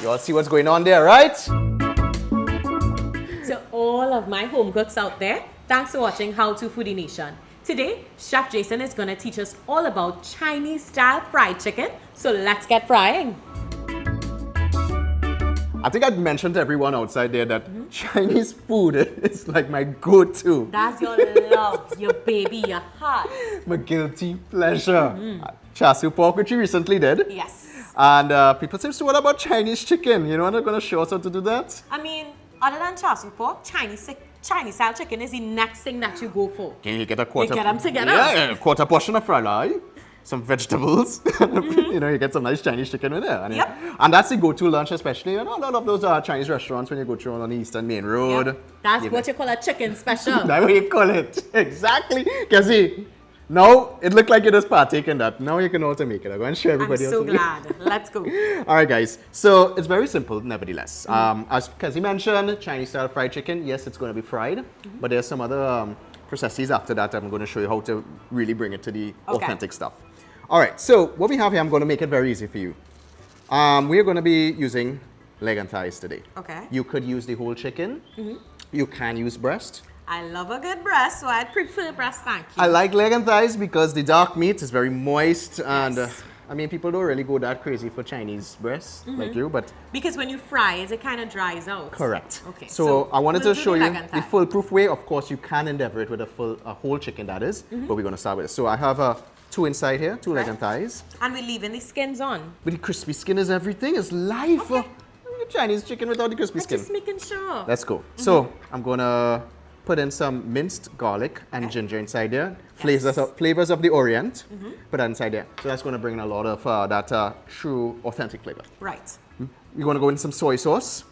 You all see what's going on there, right? To all of my home cooks out there, thanks for watching How to Foodie Nation. Today, Chef Jason is going to teach us all about Chinese-style fried chicken. So let's get frying. I think I'd mentioned to everyone outside there that Chinese food is like my go-to. That's your love, your baby, your heart. My guilty pleasure. Char siu pork, which you recently did. Yes. And people say, so what about Chinese chicken? You know, I'm going to show us how to do that. I mean, other than char siu pork, Chinese-style chicken is the next thing that you go for. Can you get a quarter? You get them together. Yeah, a quarter portion of fried rice, some vegetables. You know, you get some nice Chinese chicken with it. And, Yep. And that's the go-to lunch, especially. You know, a lot of those Chinese restaurants when you go through on the Eastern Main Road. Yep. That's what you call a chicken special. That's what you call it. Exactly. Can see, now it looked like you just partake in that. Now you can know how to make it. I'm going to show everybody I'm how so to make it. glad. Let's go. All right, guys. So it's very simple, nevertheless. As Kazi mentioned, Chinese-style fried chicken. Yes, it's going to be fried, but there's some other processes after that. I'm going to show you how to really bring it to the authentic stuff. All right. So what we have here, I'm going to make it very easy for you. We are going to be using leg and thighs today. Okay. You could use the whole chicken. You can use breast. I love a good breast, so I'd prefer breast, thank you. I like leg and thighs because the dark meat is very moist, and I mean, people don't really go that crazy for Chinese breasts like you, but Because when you fry it, it kind of dries out. correct. Okay. So I wanted we'll to do show the you leg and the thigh. foolproof way. Of course, you can endeavor it with a whole chicken, that is, but we're going to start with it. So I have two inside here, two leg and thighs. And we're leaving the skins on. But the crispy skin is everything. It's life. Okay. Chinese chicken without the crispy skin. Just making sure. Let's go. So I'm gonna put in some minced garlic and ginger inside there. Flavors of the Orient. Put that inside there. So that's gonna bring in a lot of that true authentic flavor. Right. We're gonna go in some soy sauce.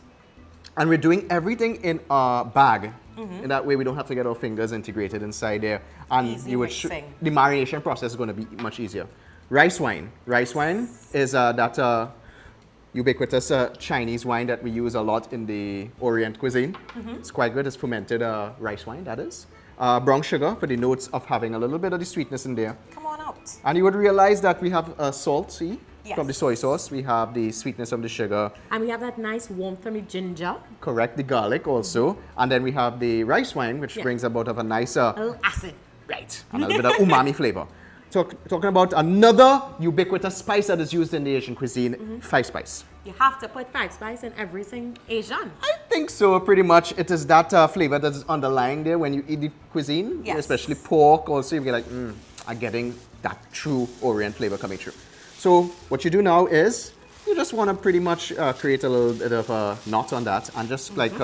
And we're doing everything in a bag. In that way we don't have to get our fingers integrated inside there. And Easy you would mixing. the marination process is gonna be much easier. Rice wine. Rice wine is that ubiquitous Chinese wine that we use a lot in the Orient cuisine. It's quite good. It's fermented rice wine, that is. Brown sugar for the notes of having a little bit of the sweetness in there. Come on out. And you would realize that we have salt, see, Yes. from the soy sauce. We have the sweetness of the sugar. And we have that nice warmth from the ginger. Correct, the garlic also. And then we have the rice wine, which brings about of a nice, A little acid. right, and a little bit of umami flavor. Talking about another ubiquitous spice that is used in the Asian cuisine, five spice. You have to put 5 spice in everything Asian. I think so, pretty much. It is that flavor that is underlying there when you eat the cuisine, Yes. especially pork. Also, you get like, I'm getting that true Orient flavor coming through. So what you do now is you just want to pretty much create a little bit of a knot on that and just like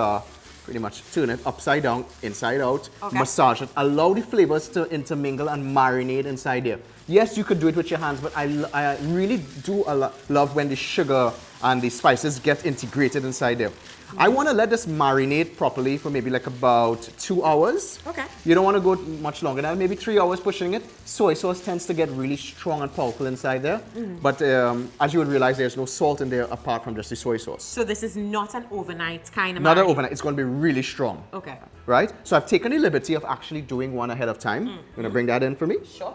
pretty much turn it upside down, inside out, massage it, allow the flavors to intermingle and marinate inside there. Yes, you could do it with your hands, but I really do love when the sugar and the spices get integrated inside there. I want to let this marinate properly for maybe like about 2 hours. Okay. You don't want to go much longer than maybe 3 hours pushing it. Soy sauce tends to get really strong and powerful inside there. But as you would realize, there's no salt in there apart from just the soy sauce. So this is not an overnight kind of Not an marinade. overnight, it's going to be really strong. Okay. Right? So I've taken the liberty of actually doing one ahead of time. You're going to bring that in for me. Sure.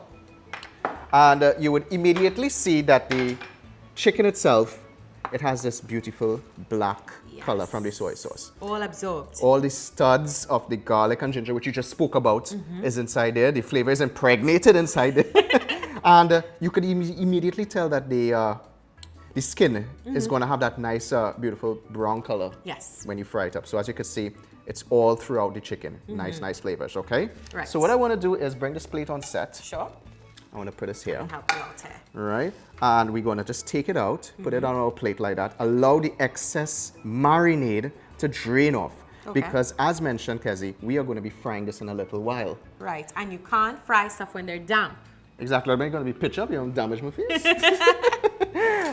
And you would immediately see that the chicken itself, it has this beautiful black color from the soy sauce. All absorbed. All the studs of the garlic and ginger, which you just spoke about, is inside there. The flavor is impregnated inside there. And you could immediately tell that the skin is going to have that nice, beautiful brown color Yes. when you fry it up. So as you can see, it's all throughout the chicken. Nice flavors, okay? Right. So what I want to do is bring this plate on set. Sure. I want to put this here. And help you out here. Right, and we're gonna just take it out, put it on our plate like that, allow the excess marinade to drain off. Okay. Because as mentioned, Kezi, we are gonna be frying this in a little while. Right. And you can't fry stuff when they're damp. Exactly, I'm gonna be pitch up, you don't damage my face.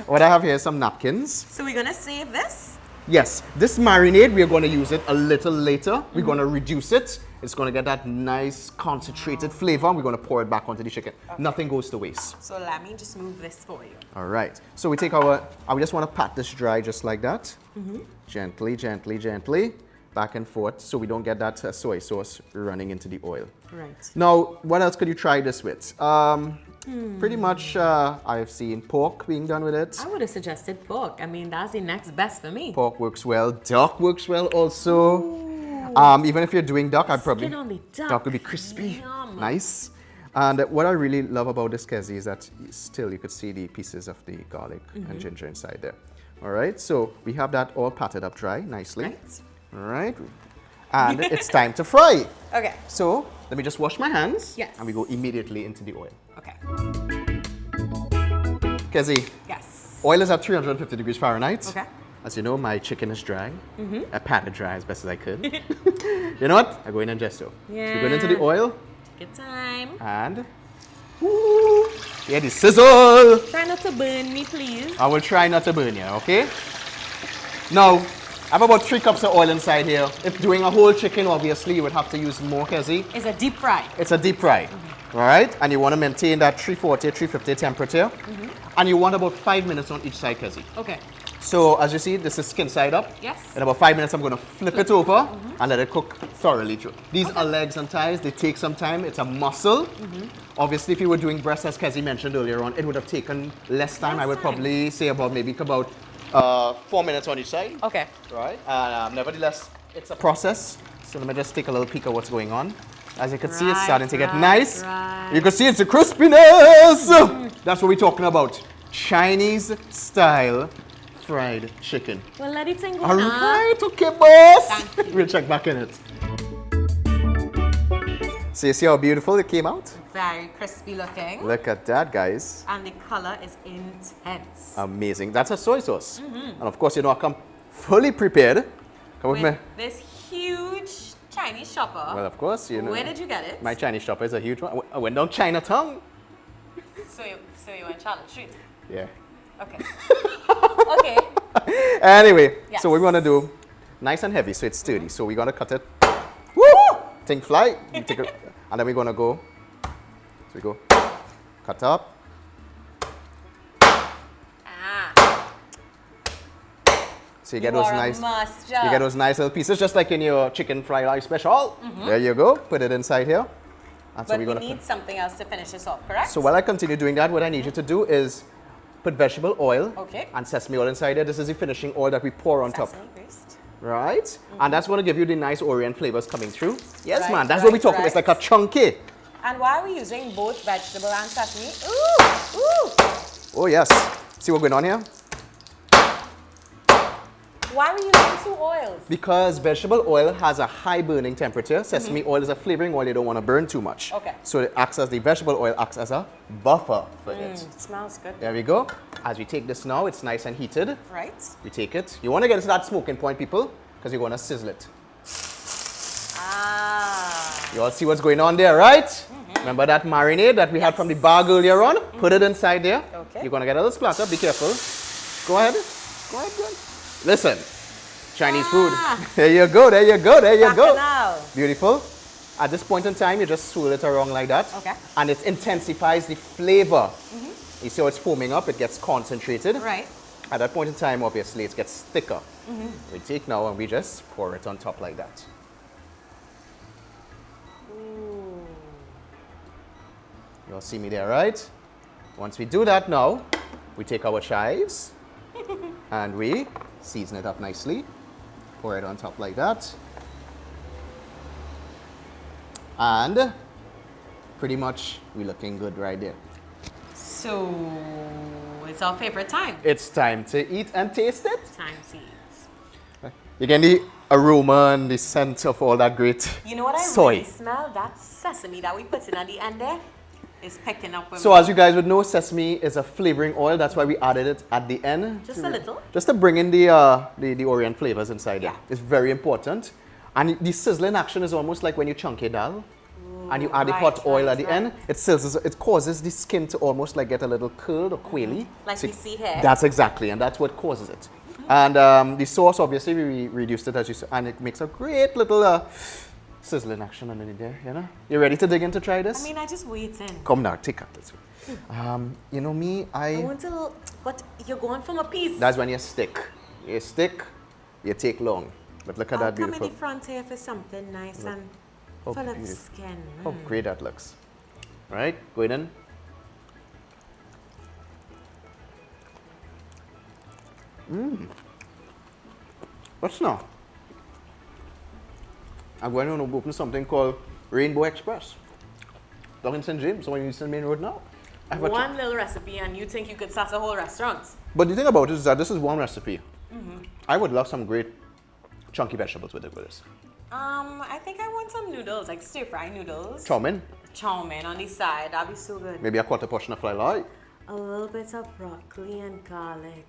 What I have here is some napkins. So we're gonna save this. Yes, this marinade, we are gonna use it a little later. We're gonna reduce it. It's gonna get that nice concentrated flavor, and we're gonna pour it back onto the chicken. Nothing goes to waste. So let me just move this for you. All right, so we take I just wanna pat this dry just like that. Gently, gently, gently, back and forth, so we don't get that soy sauce running into the oil. Right. Now, what else could you try this with? Pretty much, I've seen pork being done with it. I would have suggested pork. I mean, that's the next best for me. Pork works well. Duck works well also. Even if you're doing duck, I'd probably... Skin on the Duck would be crispy. Yum. Nice. And what I really love about this kezi is that still you could see the pieces of the garlic and ginger inside there. All right, so we have that all patted up dry nicely. Right. All right. And it's time to fry. Okay. So let me just wash my hands. Yes. And we go immediately into the oil. Okay. Kezi, Yes. oil is at 350 degrees Fahrenheit. Okay. As you know, my chicken is dry. I patted dry as best as I could. You know what? I go in and gesto. Yeah. So we go into the oil Good time. and woo, yeah, the sizzle. Try not to burn me, please. I will try not to burn you, okay? Now, I have about 3 cups of oil inside here. If doing a whole chicken, obviously, you would have to use more kezi. It's a deep fry. It's a deep fry, all right? And you want to maintain that 340, 350 temperature. And you want about 5 minutes on each side kezi. Okay. So as you see, this is skin side up. Yes. In about 5 minutes, I'm going to flip it over and let it cook thoroughly through. These are legs and thighs. They take some time. It's a muscle. Obviously, if you were doing breast, as Kezi mentioned earlier on, it would have taken less time. I would probably say about maybe about 4 minutes on each side. Okay. Right. Nevertheless, it's a process. So let me just take a little peek at what's going on. As you can see, it's starting to get nice. Right. You can see it's a crispiness. That's what we're talking about. Chinese style fried chicken. Well, let it go All now. right, okay, boss. Thank you. We'll check back in it. So you see how beautiful it came out? Very crispy looking. Look at that, guys. And the color is intense. Amazing. That's a soy sauce. And of course, you know, I come fully prepared. Come with me. With this huge Chinese shopper. Well, of course, you know. Where did you get it? My Chinese shopper is a huge one. I went down Chinatown. So you went Charlotte Street. Yeah. Okay. Okay. Anyway, Yes. so we're going to do nice and heavy so it's sturdy. So we're going to cut it. Woo! Think fly. You take it, and then we're going to go. So we go. Cut up. Ah. So you get You those are a nice. master. You get those nice little pieces, just like in your chicken fried rice special. There you go. Put it inside here. And so But we're we going to. need something else to finish this off, correct? So while I continue doing that, what I need you to do is put vegetable oil Okay. and sesame oil inside there. This is the finishing oil that we pour on top. Sesame paste. Right? And that's going to give you the nice Orient flavors coming through. Yes, Right, man. That's what we're right, talking about. It's right. like a chunky. And why are we using both vegetable and sesame? Ooh! Ooh! Oh, yes. See what's going on here? Why are we using 2 oils? Because vegetable oil has a high burning temperature. Sesame oil is a flavoring oil. You don't want to burn too much. Okay. So it acts as the vegetable oil acts as a buffer for it. It smells good. There we go. As we take this now, it's nice and heated. Right? You take it. You want to get it to that smoking point, people, because you're going to sizzle it. Ah. You all see what's going on there, right? Remember that marinade that we had from the bag earlier on? Put it inside there. Okay. You're going to get a little splatter. Be careful. Go ahead. Go ahead. Go ahead. Listen. Chinese food. There you go. There you go. There you go. Bacchanal. Beautiful. At this point in time, you just swirl it around like that. Okay. And it intensifies the flavor. You see how it's foaming up? It gets concentrated. Right. At that point in time, obviously, it gets thicker. We take now and we just pour it on top like that. You all see me there, right? Once we do that now, we take our chives and we season it up nicely. Pour it on top like that. And pretty much we're looking good right there. So it's our favorite time. It's time to eat and taste it. Time to eat. You get the aroma and the scent of all that great You know what I soy. really smell? That sesame that we put in at the end there is picking up. When So as you guys would know, sesame is a flavoring oil. That's why we added it at the end. Just a little. Just to bring in the Orient flavors inside Yeah. there. It's very important. And the sizzling action is almost like when you chunk a dal and you add the hot oil at the end. It sizzles. It causes the skin to almost like get a little curled or quaily. Like we see here. That's exactly, and that's what causes it. And the sauce, obviously, we reduced it as you said, and it makes a great little sizzling action underneath there. You know, you ready to dig in to try this? I mean, I just waiting. Come now, take out this one. You know me, I want to. But you're going from a piece. That's when you stick. You stick, you take long. But look at that I'll come beautiful. in the front here for something nice and how full of beautiful. skin. How great that looks. Right, going in. What's now? I'm going to open something called Rainbow Express. Down in St. James, so when you Eastern Main Road now. I have a One little recipe and you think you could start a whole restaurant. But the thing about it is that this is one recipe. I would love some great chunky vegetables with it with this. I think I want some noodles, like stir-fry noodles. Chow mein, Chow mein on the side, that'd be so good. maybe a quarter portion of lai. A little bit of broccoli and garlic.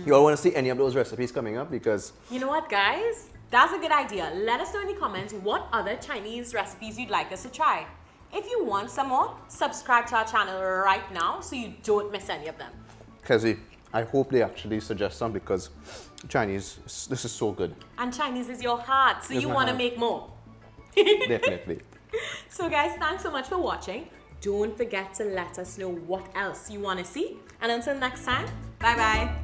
You all want to see any of those recipes coming up because You know what, guys? That's a good idea. Let us know in the comments what other Chinese recipes you'd like us to try. If you want some more, subscribe to our channel right now so you don't miss any of them. Kezi, I hope they actually suggest some because Chinese, this is so good. And Chinese is your heart, so It's you my want to heart. make more. Definitely. So guys, thanks so much for watching. Don't forget to let us know what else you want to see. And until next time, bye-bye.